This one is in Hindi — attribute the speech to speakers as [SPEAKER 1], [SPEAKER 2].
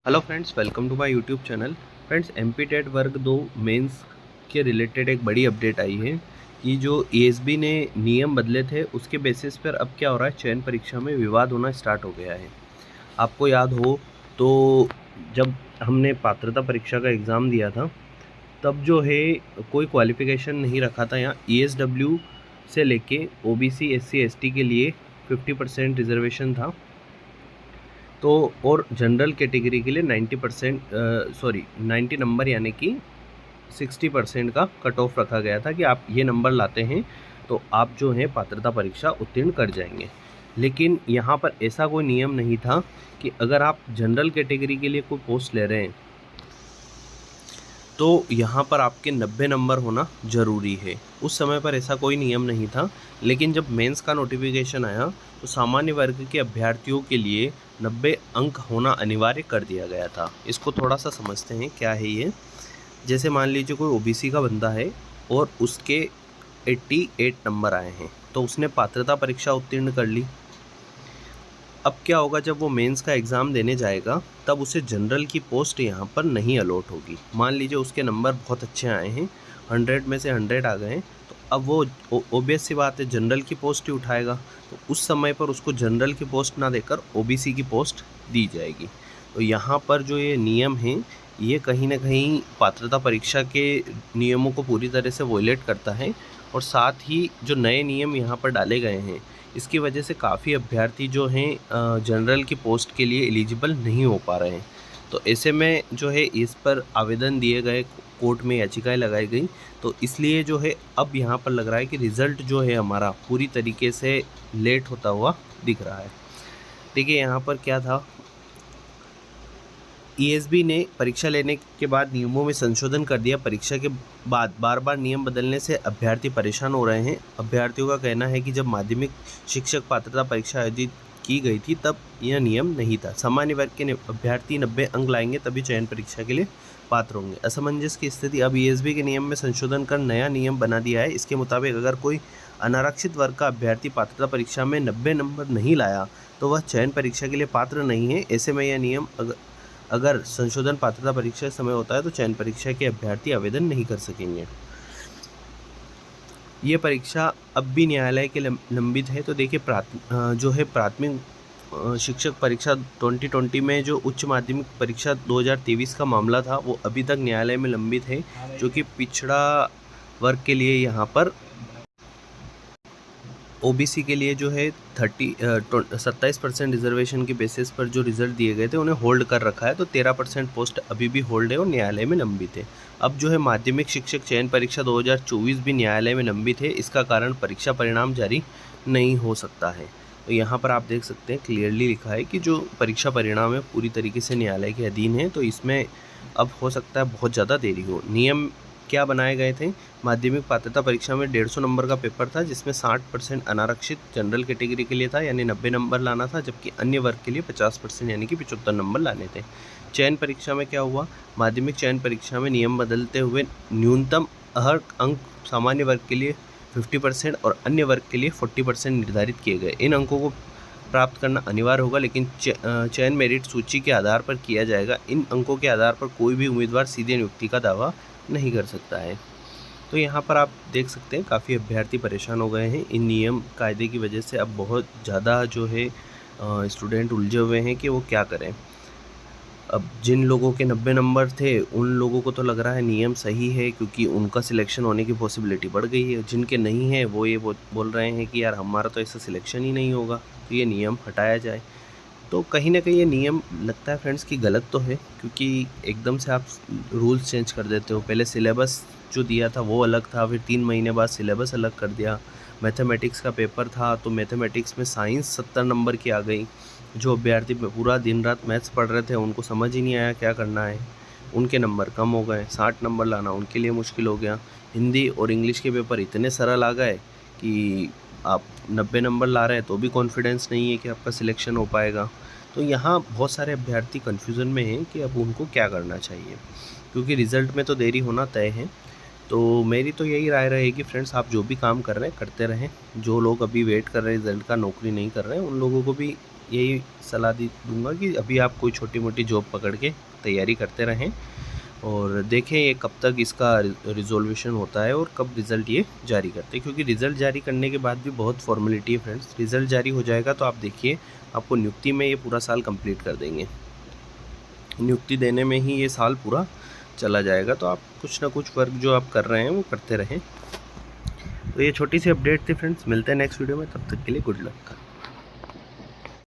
[SPEAKER 1] Hello friends, welcome to my YouTube channel. Friends, MP TET वर्ग 2 मेंस के रिलेटेड एक बड़ी अपडेट आई है कि जो ईएसबी ने नियम बदले थे उसके बेसिस पर अब क्या हो रहा है, चयन परीक्षा में विवाद होना स्टार्ट हो गया है। आपको याद हो तो जब हमने पात्रता परीक्षा का एग्ज़ाम दिया था तब जो है कोई क्वालिफिकेशन नहीं रखा था। यहाँ ईएसडब्ल्यू से लेके ओबीसी एससी एसटी के लिए 50% रिजर्वेशन था। तो और जनरल कैटेगरी के लिए 90 नंबर यानी कि 60% का कट ऑफ रखा गया था कि आप ये नंबर लाते हैं तो आप जो है पात्रता परीक्षा उत्तीर्ण कर जाएंगे। लेकिन यहाँ पर ऐसा कोई नियम नहीं था कि अगर आप जनरल कैटेगरी के लिए कोई पोस्ट ले रहे हैं तो यहाँ पर आपके 90 नंबर होना ज़रूरी है। उस समय पर ऐसा कोई नियम नहीं था, लेकिन जब मेंस का नोटिफिकेशन आया तो सामान्य वर्ग के अभ्यर्थियों के लिए 90 अंक होना अनिवार्य कर दिया गया था। इसको थोड़ा सा समझते हैं क्या है ये। जैसे मान लीजिए कोई ओबीसी का बंदा है और उसके 88 नंबर आए हैं तो उसने पात्रता परीक्षा उत्तीर्ण कर ली। अब क्या होगा, जब वो मेंस का एग्ज़ाम देने जाएगा तब उसे जनरल की पोस्ट यहाँ पर नहीं अलॉट होगी। मान लीजिए उसके नंबर बहुत अच्छे आए हैं, 100 में से 100 आ गए हैं, तो अब वो ओबियस सी बात है जनरल की पोस्ट ही उठाएगा। तो उस समय पर उसको जनरल की पोस्ट ना देकर ओबीसी की पोस्ट दी जाएगी। तो यहाँ पर जो ये नियम है ये कहीं ना कहीं पात्रता परीक्षा के नियमों को पूरी तरह से वॉयलेट करता है। और साथ ही जो नए नियम यहाँ पर डाले गए हैं इसकी वजह से काफ़ी अभ्यर्थी जो हैं जनरल की पोस्ट के लिए एलिजिबल नहीं हो पा रहे हैं। तो ऐसे में जो है इस पर आवेदन दिए गए, कोर्ट में याचिकाएं लगाई गई। तो इसलिए जो है अब यहाँ पर लग रहा है कि रिज़ल्ट जो है हमारा पूरी तरीके से लेट होता हुआ दिख रहा है। देखिए यहाँ पर क्या था, ईएसबी ने परीक्षा लेने के बाद नियमों में संशोधन कर दिया। परीक्षा के बाद बार बार नियम बदलने से अभ्यर्थी परेशान हो रहे हैं। अभ्यर्थियों का कहना है कि जब माध्यमिक शिक्षक पात्रता परीक्षा आयोजित की गई थी तब यह नियम नहीं था। सामान्य वर्ग के अभ्यर्थी 90 अंक लाएंगे तभी चयन परीक्षा के लिए पात्र होंगे। असमंजस की स्थिति, अब ईएसबी के नियम में संशोधन कर नया नियम बना दिया है। इसके मुताबिक अगर कोई अनारक्षित वर्ग का अभ्यर्थी पात्रता परीक्षा में 90 नंबर नहीं लाया तो वह चयन परीक्षा के लिए पात्र नहीं है। ऐसे में यह नियम अगर संशोधन पात्रता परीक्षा समय होता है तो चयन परीक्षा के अभ्यर्थी आवेदन नहीं कर सकेंगे। ये परीक्षा अब भी न्यायालय के लंबित है। तो देखिए जो है प्राथमिक शिक्षक परीक्षा 2020 में जो उच्च माध्यमिक परीक्षा 2023 का मामला था वो अभी तक न्यायालय में लंबित है, जो कि पिछड़ा वर्ग के लिए यहाँ पर ओबीसी के लिए जो है 27% रिजर्वेशन के बेसिस पर जो रिजल्ट दिए गए थे उन्हें होल्ड कर रखा है। तो 13% पोस्ट अभी भी होल्ड है और न्यायालय में लंबित है। अब जो है माध्यमिक शिक्षक चयन परीक्षा 2024 भी न्यायालय में लंबित है। इसका कारण परीक्षा परिणाम जारी नहीं हो सकता है। तो यहाँ पर आप देख सकते हैं क्लियरली लिखा है कि जो परीक्षा परिणाम है पूरी तरीके से न्यायालय के अधीन है। तो इसमें अब हो सकता है बहुत ज़्यादा देरी हो। नियम क्या बनाए गए थे, माध्यमिक पात्रता परीक्षा में 150 नंबर का पेपर था जिसमें 60% अनारक्षित जनरल कैटेगरी के लिए था यानी 90 नंबर लाना था, जबकि अन्य वर्ग के लिए 50% यानी कि 75 नंबर लाने थे। चयन परीक्षा में क्या हुआ, माध्यमिक चयन परीक्षा में नियम बदलते हुए न्यूनतम अर्हत अंक सामान्य वर्ग के लिए 50% और अन्य वर्ग के लिए 40% निर्धारित किए गए। इन अंकों को प्राप्त करना अनिवार्य होगा, लेकिन चयन मेरिट सूची के आधार पर किया जाएगा। इन अंकों के आधार पर कोई भी उम्मीदवार सीधे नियुक्ति का दावा नहीं कर सकता है। तो यहाँ पर आप देख सकते हैं काफ़ी अभ्यर्थी परेशान हो गए हैं इन नियम कायदे की वजह से। अब बहुत ज़्यादा जो है स्टूडेंट उलझे हुए हैं कि वो क्या करें। अब जिन लोगों के 90 नंबर थे उन लोगों को तो लग रहा है नियम सही है क्योंकि उनका सिलेक्शन होने की पॉसिबिलिटी बढ़ गई है। जिनके नहीं है वो ये बोल रहे हैं कि यार हमारा तो ऐसा सिलेक्शन ही नहीं होगा, तो ये नियम हटाया जाए। तो कहीं ना कहीं ये नियम लगता है फ्रेंड्स कि गलत तो है, क्योंकि एकदम से आप रूल्स चेंज कर देते हो। पहले सिलेबस जो दिया था वो अलग था, फिर 3 महीने बाद सिलेबस अलग कर दिया। मैथमेटिक्स का पेपर था तो मैथमेटिक्स में साइंस 70 नंबर की आ गई। जो अभ्यर्थी पूरा दिन रात मैथ्स पढ़ रहे थे उनको समझ ही नहीं आया क्या करना है, उनके नंबर कम हो गए। 60 नंबर लाना उनके लिए मुश्किल हो गया। हिंदी और इंग्लिश के पेपर इतने सरल आ गए कि आप 90 नंबर ला रहे हैं तो भी कॉन्फिडेंस नहीं है कि आपका सिलेक्शन हो पाएगा। तो यहाँ बहुत सारे अभ्यर्थी कन्फ्यूज़न में हैं कि अब उनको क्या करना चाहिए, क्योंकि रिज़ल्ट में तो देरी होना तय है। तो मेरी तो यही राय रहेगी फ्रेंड्स, आप जो भी काम कर रहे हैं करते रहें। जो लोग अभी वेट कर रहे हैं रिज़ल्ट का, नौकरी नहीं कर रहे हैं, उन लोगों को भी यही सलाह दूंगा कि अभी आप कोई छोटी मोटी जॉब पकड़ के तैयारी करते रहें और देखें ये कब तक इसका रिजोल्यूशन होता है और कब रिज़ल्ट ये जारी करते हैं, क्योंकि रिज़ल्ट जारी करने के बाद भी बहुत फॉर्मेलिटी है फ्रेंड्स। रिज़ल्ट जारी हो जाएगा तो आप देखिए आपको नियुक्ति में ये पूरा साल कंप्लीट कर देंगे, नियुक्ति देने में ही ये साल पूरा चला जाएगा। तो आप कुछ ना कुछ वर्क जो आप कर रहे हैं वो करते रहें। तो ये छोटी सी अपडेट थी फ्रेंड्स, मिलते हैं नेक्स्ट वीडियो में, तब तक के लिए गुड लक।